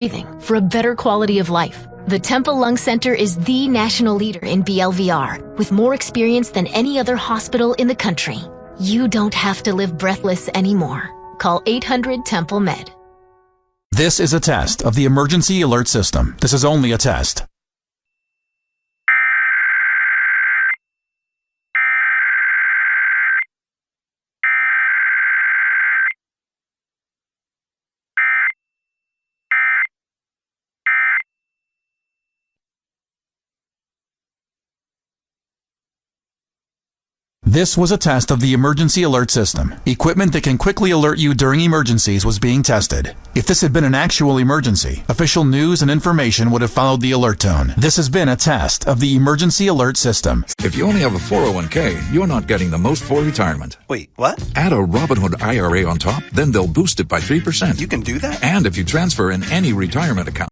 breathing for a better quality of life. The Temple Lung Center is the national leader in BLVR, with more experience than any other hospital in the country. You don't have to live breathless anymore. Call 800-TEMPLE-MED. This is a test of the emergency alert system. This is only a test. This was a test of the emergency alert system. Equipment that can quickly alert you during emergencies was being tested. If this had been an actual emergency, official news and information would have followed the alert tone. This has been a test of the emergency alert system. If you only have a 401k, you're not getting the most for retirement. Wait, what? Add a Robinhood IRA on top, then they'll boost it by 3%. You can do that? And if you transfer in any retirement account.